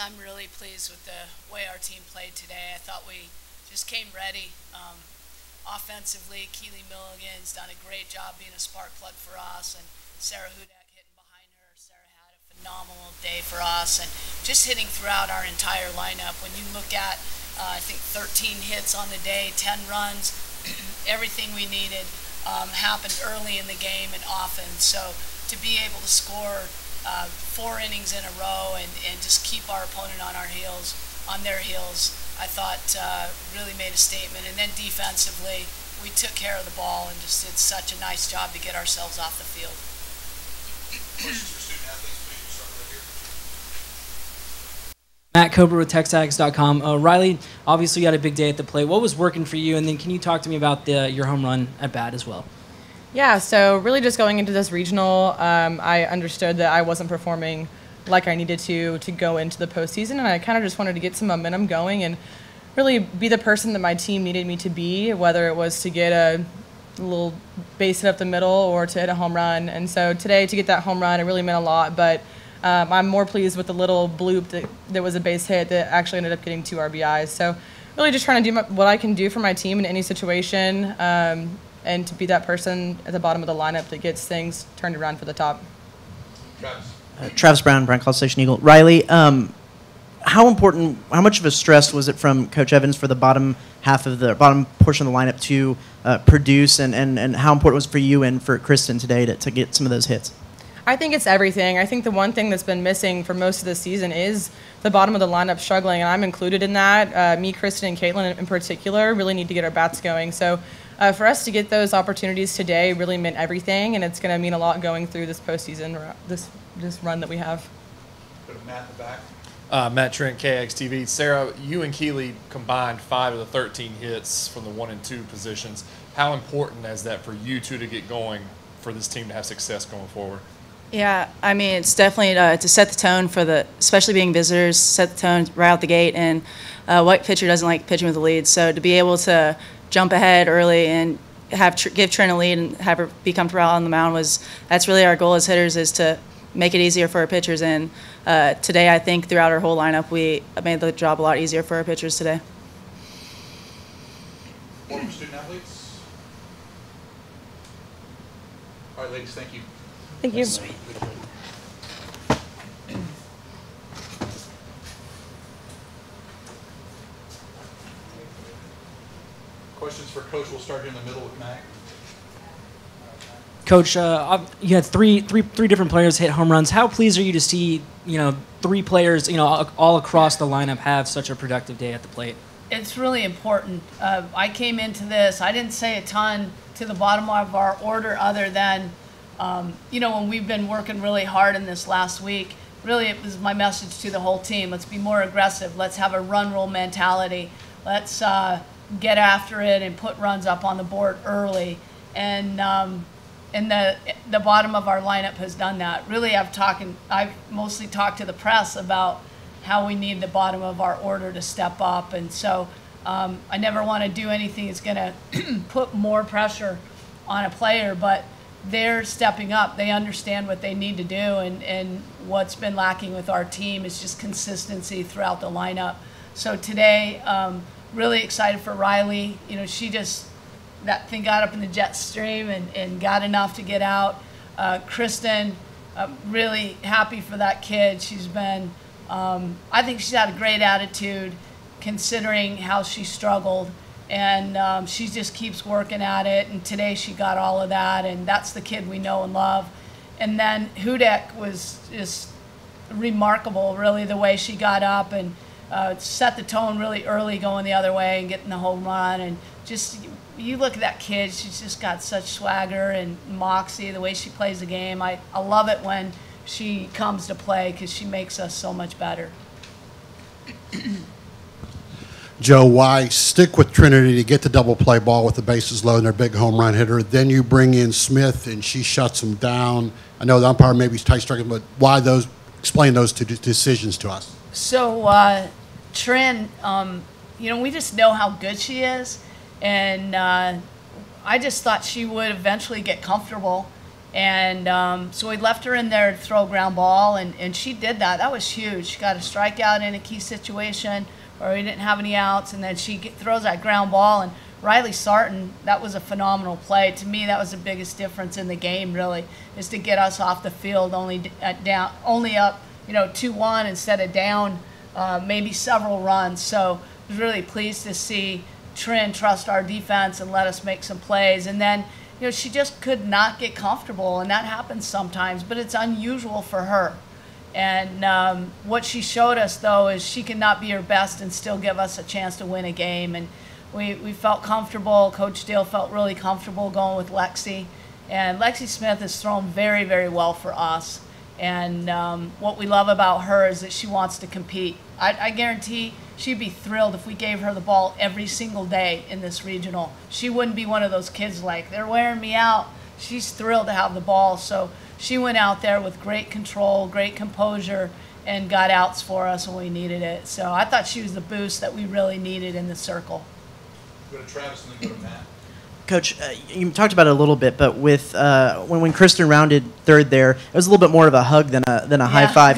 I'm really pleased with the way our team played today. I thought we just came ready. Offensively, Keely Milligan's done a great job being a spark plug for us, and Sarah Hudek hitting behind her. Sarah had a phenomenal day for us, and just hitting throughout our entire lineup. When you look at, I think 13 hits on the day, 10 runs, everything we needed happened early in the game and often. So to be able to score 4 innings in a row and just keep our opponent on their heels, I thought really made a statement. And then defensively, we took care of the ball and just did such a nice job to get ourselves off the field. Questions for student athletes, please. Start right here. Matt Kober with TexAgs.com. Riley, obviously you had a big day at the plate. What was working for you? And then can you talk to me about your home run at bat as well? Yeah, so really just going into this regional, I understood that I wasn't performing like I needed to go into the postseason, and I kind of just wanted to get some momentum going and really be the person that my team needed me to be, whether it was to get a little base hit up the middle or to hit a home run. And so today, to get that home run, it really meant a lot, but I'm more pleased with the little bloop that was a base hit that actually ended up getting 2 RBIs. So really just trying to do what I can do for my team in any situation, and to be that person at the bottom of the lineup that gets things turned around for the top. Travis. Travis Brown, Bryan College Station Eagle. Riley, how much of a stress was it from Coach Evans for the bottom portion of the lineup to produce, and how important was it for you and for Kristen today to get some of those hits? I think it's everything. I think the one thing that's been missing for most of the season is the bottom of the lineup struggling, and I'm included in that. Me, Kristen, and Caitlin in particular really need to get our bats going. So for us to get those opportunities today really meant everything, and it's going to mean a lot going through this postseason, this run that we have. Go to Matt in the back. Matt Trent, KXTV. Sarah, you and Keely combined 5 of the 13 hits from the 1 and 2 positions. How important is that for you two to get going for this team to have success going forward? Yeah, I mean, it's definitely to set the tone for especially being visitors, set the tone right out the gate. And what pitcher doesn't like pitching with the lead? So to be able to jump ahead early and give Trent a lead and have her be comfortable on the mound that's really our goal as hitters, is to make it easier for our pitchers. And today, I think throughout our whole lineup, we made the job a lot easier for our pitchers today. Former student athletes. All right, ladies, thank you. Thank you. Questions for Coach? We'll start here in the middle with Mac. Coach, you had three different players hit home runs. How pleased are you to see 3 players all across the lineup have such a productive day at the plate? It's really important. I came into this, I didn't say a ton to the bottom of our order other than, when we've been working really hard in this last week, really it was my message to the whole team. Let's be more aggressive. Let's have a run roll mentality. Let's get after it and put runs up on the board early. And the bottom of our lineup has done that. Really, I've mostly talked to the press about how we need the bottom of our order to step up. And so I never want to do anything that's going to put more pressure on a player, but they're stepping up. They understand what they need to do, and what's been lacking with our team is just consistency throughout the lineup. So today, really excited for Riley. That thing got up in the jet stream and got enough to get out. Kristen, really happy for that kid. She's been, I think she's had a great attitude considering how she struggled. And she just keeps working at it, and today she got all of that, and that's the kid we know and love. And then Hudek was just remarkable, really, the way she got up and set the tone really early going the other way and getting the home run. And just, you look at that kid, she's just got such swagger and moxie, the way she plays the game. I love it when she comes to play because she makes us so much better. Joe, why stick with Trinity to get the double play ball with the bases low and their big home run hitter? Then you bring in Smith and she shuts them down. I know the umpire maybe is tight striking, but why those? Explain those 2 decisions to us. So Trin, we just know how good she is, and I just thought she would eventually get comfortable And so we left her in there to throw ground ball, and she did that. That was huge. She got a strikeout in a key situation where we didn't have any outs, and then she throws that ground ball. And Riley Sartain, that was a phenomenal play. To me, that was the biggest difference in the game, really, is to get us off the field only up, 2-1 instead of down maybe several runs. So I was really pleased to see Trin trust our defense and let us make some plays. And then, she just could not get comfortable, and that happens sometimes, but it's unusual for her. And what she showed us, though, is she can not be her best and still give us a chance to win a game. And we felt comfortable. Coach Steele felt really comfortable going with Lexi. And Lexi Smith has thrown very, very well for us. And what we love about her is that she wants to compete. I guarantee she'd be thrilled if we gave her the ball every single day in this regional. She wouldn't be one of those kids like, they're wearing me out. She's thrilled to have the ball. So she went out there with great control, great composure, and got outs for us when we needed it. So I thought she was the boost that we really needed in the circle. Go to Travis and then go to Matt. Coach, you talked about it a little bit, but with when Kristen rounded third there, it was a little bit more of a hug than a high five.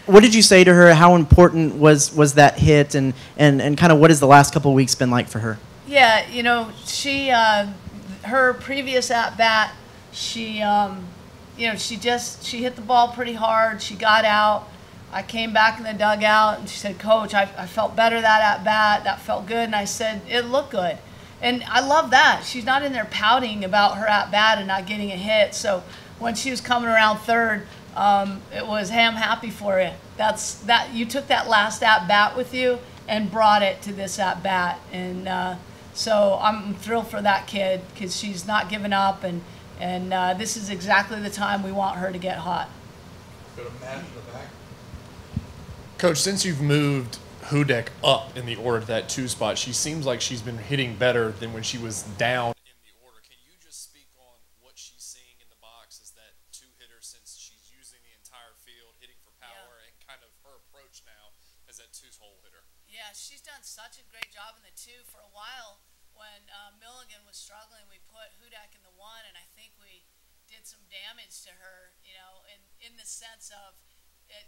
What did you say to her? How important was that hit, and kind of what has the last couple of weeks been like for her? Yeah, she her previous at bat, she hit the ball pretty hard. She got out. I came back in the dugout and she said, "Coach, I felt better that at bat. That felt good." And I said, "It looked good." And I love that. She's not in there pouting about her at bat and not getting a hit. So when she was coming around third, it was, "Hey, I'm happy for you. You took that last at bat with you and brought it to this at bat." And so I'm thrilled for that kid because she's not giving up, and this is exactly the time we want her to get hot. Go to Matt in the back. Coach, since you've moved Hudek up in the order to that 2 spot, she seems like she's been hitting better than when she was down in the order. Can you just speak on what she's seeing in the box as that 2-hitter, since she's using the entire field, hitting for power, and kind of her approach now as that 2-hole hitter? Yeah, she's done such a great job in the 2. For a while, when Milligan was struggling, we put Hudek in the 1, and I think we did some damage to her, in the sense of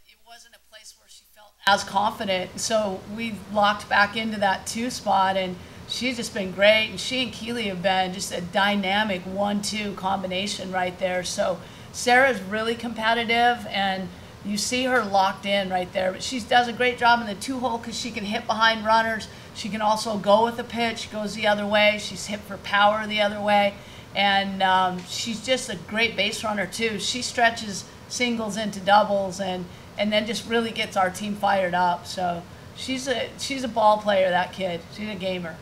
it wasn't a place where she felt as confident. So we locked back into that 2 spot, and she's just been great. And she and Keely have been just a dynamic 1-2 combination right there. So Sarah's really competitive, and you see her locked in right there. But she does a great job in the 2-hole because she can hit behind runners. She can also go with a pitch, goes the other way. She's hit for power the other way. And she's just a great base runner, too. She stretches singles into doubles and then just really gets our team fired up. So she's a ball player, that kid. She's a gamer.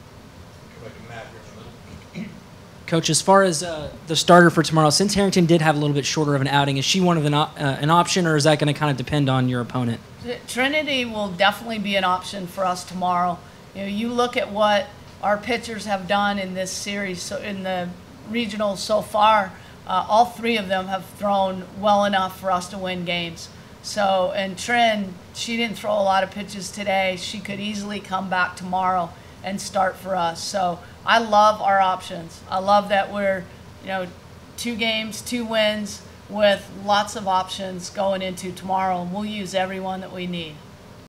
Go back to Matt here in the middle. Coach, as far as the starter for tomorrow, since Harrington did have a little bit shorter of an outing, is she one of an option, or is that going to kind of depend on your opponent? Trinity will definitely be an option for us tomorrow. You look at what our pitchers have done in this series, so in the regionals so far. All 3 of them have thrown well enough for us to win games. So, and Trin, she didn't throw a lot of pitches today. She could easily come back tomorrow and start for us. So I love our options. I love that we're, 2 games, 2 wins with lots of options going into tomorrow, and we'll use everyone that we need.